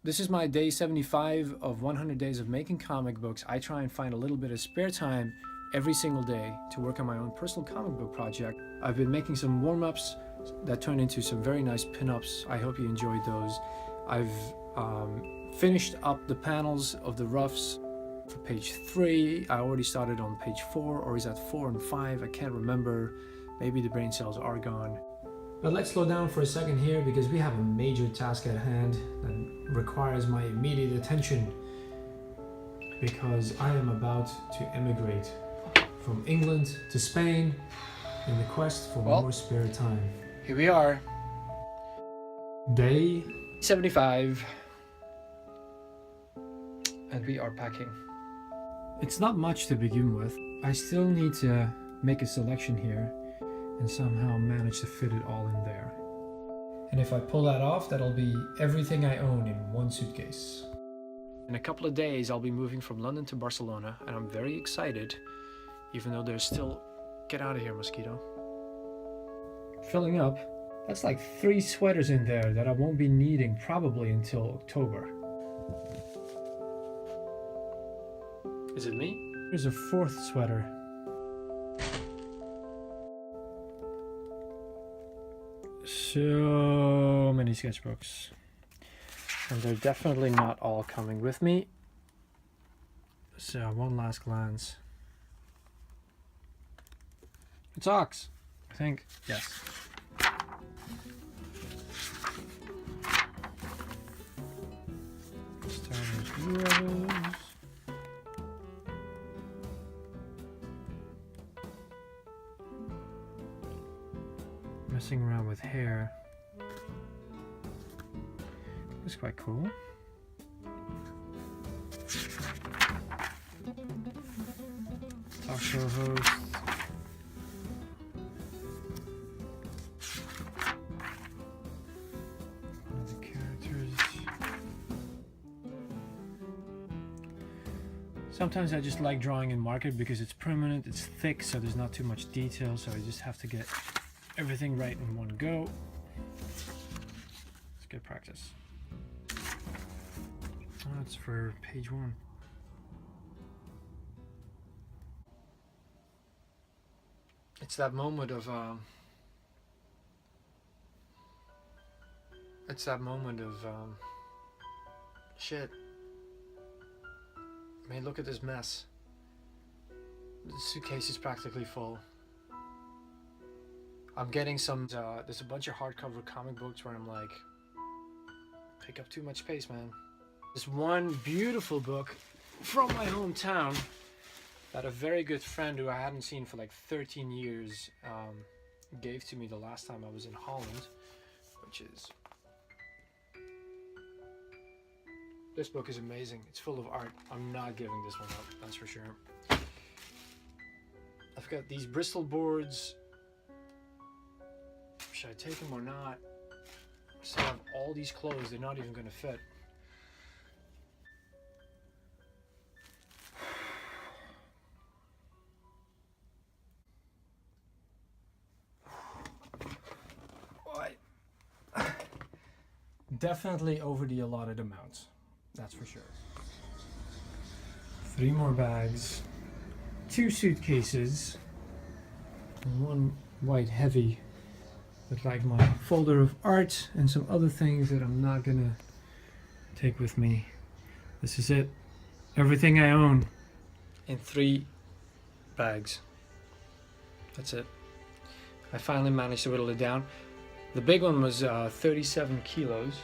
This is my day 75 of 100 days of making comic books. I try and find a little bit of spare time every single day to work on my own personal comic book project. I've been making some warm-ups that turned into some very nice pin-ups. I hope you enjoyed those. I've finished up the panels of the roughs for page 3. I already started on page 4, or is that 4 and 5? I can't remember. Maybe the brain cells are gone. But let's slow down for a second here because we have a major task at hand that requires my immediate attention, because I am about to emigrate from England to Spain in the quest for more spare time. Here we are. Day 75. And we are packing. It's not much to begin with. I still need to make a selection here and somehow manage to fit it all in there. And if I pull that off, that'll be everything I own in one suitcase. In a couple of days, I'll be moving from London to Barcelona, and I'm very excited, even though there's still... Get out of here, mosquito. Filling up. That's like 3 sweaters in there that I won't be needing probably until October. Is it me? Here's a 4th sweater. So many sketchbooks. And they're definitely not all coming with me. So one last glance. It's Ox, I think. Yes. Star Wars Heroes. Messing around with hair. It's quite cool. Talk show host. Other characters. Sometimes I just like drawing in marker because it's permanent, it's thick, so there's not too much detail, so I just have to get everything right in one go. It's good practice. Oh, that's for page 1. It's that moment of shit. I mean, look at this mess. The suitcase is practically full. I'm getting some, there's a bunch of hardcover comic books where I'm like, pick up too much space, man. This one beautiful book from my hometown that a very good friend who I hadn't seen for like 13 years gave to me the last time I was in Holland, which is... This book is amazing. It's full of art. I'm not giving this one up, that's for sure. I've got these Bristol boards. Should I take them or not? I still have all these clothes, they're not even going to fit. Definitely over the allotted amount, that's for sure. 3 more bags, 2 suitcases, and 1 white heavy with like my folder of art and some other things that I'm not gonna take with me. This is it. Everything I own in 3 bags. That's it. I finally managed to whittle it down. The big one was 37 kilos.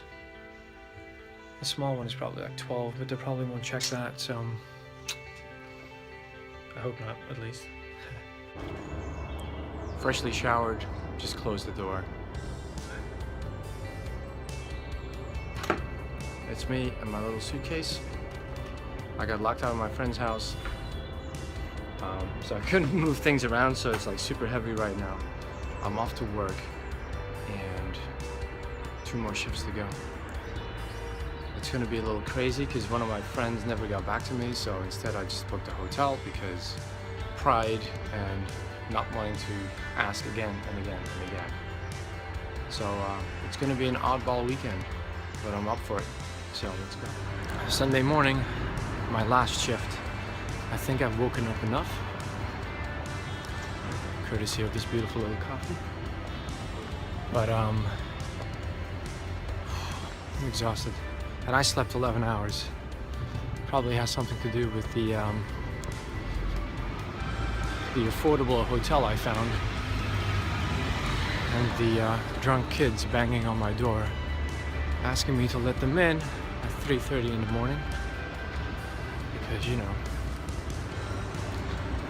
The small one is probably like 12, but they probably won't check that, so I hope not, at least. Freshly showered, just closed the door. It's me and my little suitcase. I got locked out of my friend's house, so I couldn't move things around, so it's like super heavy right now. I'm off to work and 2 more shifts to go. It's gonna be a little crazy because one of my friends never got back to me, so instead I just booked a hotel because pride and not wanting to ask again and again and again. So it's gonna be an oddball weekend, but I'm up for it. So let's go. Sunday morning, my last shift. I think I've woken up enough, courtesy of this beautiful little coffee. But I'm exhausted, and I slept 11 hours. Probably has something to do with the affordable hotel I found, and the drunk kids banging on my door, asking me to let them in at 3:30 in the morning, because you know,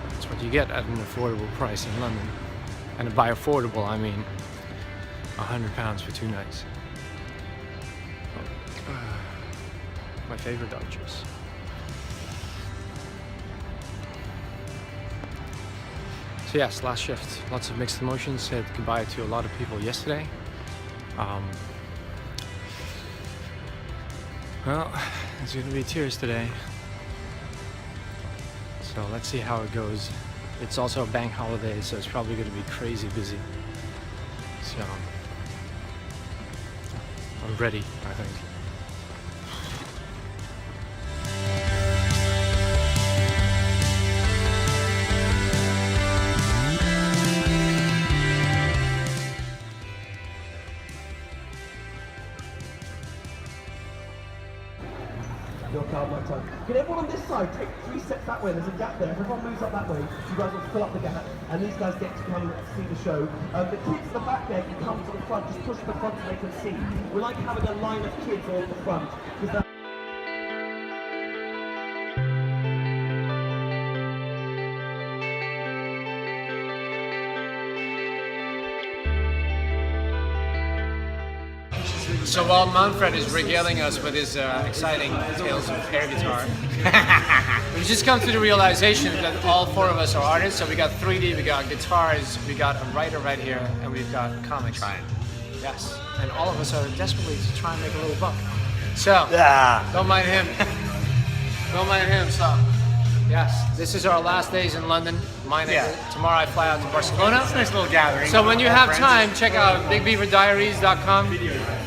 that's what you get at an affordable price in London. And by affordable, I mean £100 for 2 nights. My favorite dog juice. So yes, last shift. Lots of mixed emotions. Said goodbye to a lot of people yesterday. Well, there's going to be tears today. So let's see how it goes. It's also a bank holiday, so it's probably going to be crazy busy. So I'm ready, I think. Your card, my time. Can everyone on this side take 3 steps that way? There's a gap there. If everyone moves up that way, you guys will fill up the gap, and these guys get to come see the show. The kids at the back there can come to the front, just push the front so they can see. We like having a line of kids all at the front, because that So while Manfred is regaling us with his exciting tales of air guitar, we've just come to the realization that all 4 of us are artists. So we got 3D, we got guitars, we got a writer right here, and we've got comics. Trying. Yes, and all of us are desperately to try and make a little buck. So, Yeah. don't mind him. Don't mind him, so. Yes, this is our last days in London. Tomorrow I fly out to Barcelona. It's a nice little gathering. So when you All have friends. time, check out bigbeaverdiaries.com.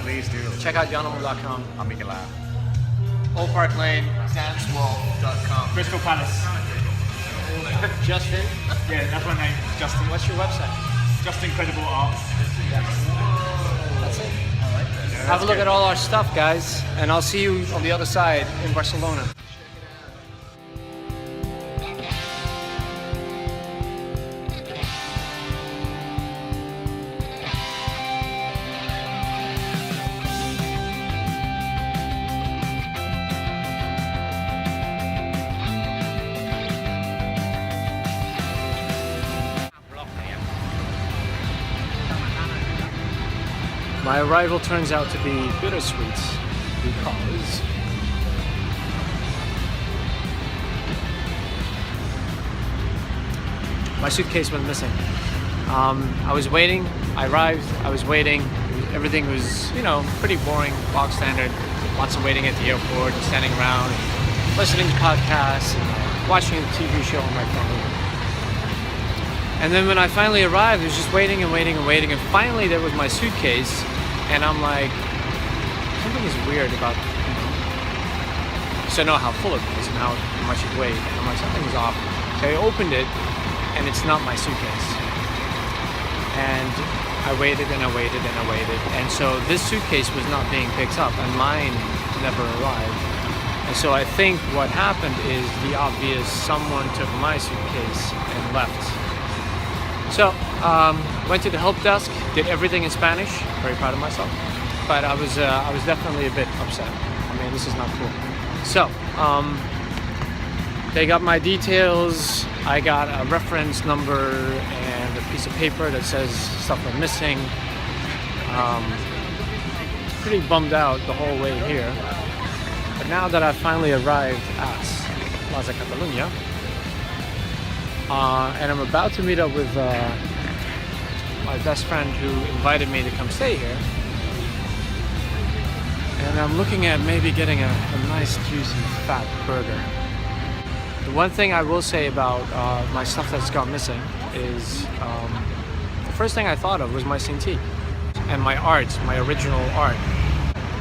Please do. Check out yanimal.com. I'll make you laugh. Old Park Lane, dancewall.com. Crystal Palace. Justin, Yeah, that's my name. Justin. what's your website? Just Incredible Art. That's it. Have a look at all our stuff, guys, and I'll see you on the other side in Barcelona. My arrival turns out to be bittersweet because my suitcase went missing. I was waiting, I arrived, I was waiting. Everything was, you know, pretty boring, bog standard. Lots of waiting at the airport, and standing around, and listening to podcasts, and watching a TV show on my phone. And then when I finally arrived, I was just waiting and waiting and waiting, and finally there was my suitcase, and I'm like, something is weird about, you know, so I know how full it was and how much it weighed, and I'm like, something's off. So I opened it, and it's not my suitcase. And I waited and I waited and I waited, and so this suitcase was not being picked up, and mine never arrived. And so I think what happened is the obvious, someone took my suitcase and left. So, went to the help desk, did everything in Spanish, very proud of myself, but I was definitely a bit upset. I mean, this is not cool. So, they got my details, I got a reference number and a piece of paper that says stuff I'm missing. Pretty bummed out the whole way here. But now that I've finally arrived at Plaza Catalunya, and I'm about to meet up with my best friend who invited me to come stay here. And I'm looking at maybe getting a nice juicy fat burger. The one thing I will say about my stuff that's gone missing is the first thing I thought of was my Cintiq and my art, my original art.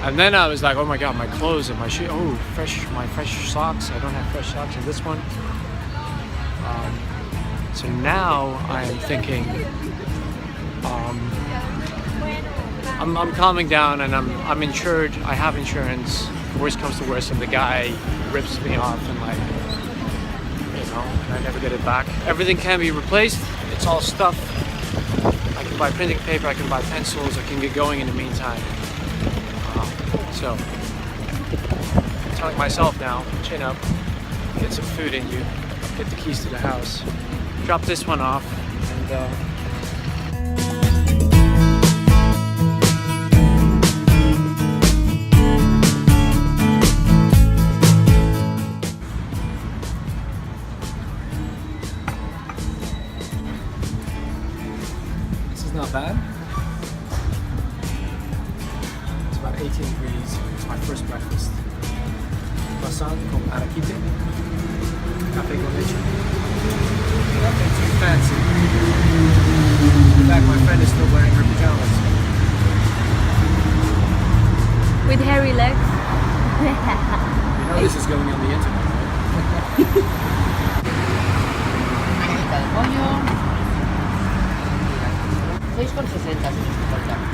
And then I was like, oh my god, my clothes and my shoe. Oh, my fresh socks. I don't have fresh socks in this one. So now I am thinking, I'm calming down and I'm insured. I have insurance. Worst comes to worst, and the guy rips me off and like, and I never get it back. Everything can be replaced. It's all stuff. I can buy printing paper. I can buy pencils. I can get going in the meantime. So, I'm telling myself now, chin up, get some food in you, get the keys to the house, drop this one off, and this is not bad. About 18 degrees. It's my first breakfast. Croissant con arachide, cafe con leche. Nothing too fancy. In fact, my friend is still wearing her pajamas. With hairy legs. You know this is going on the internet, right? Manita de pollo. 6,60 si nos falta.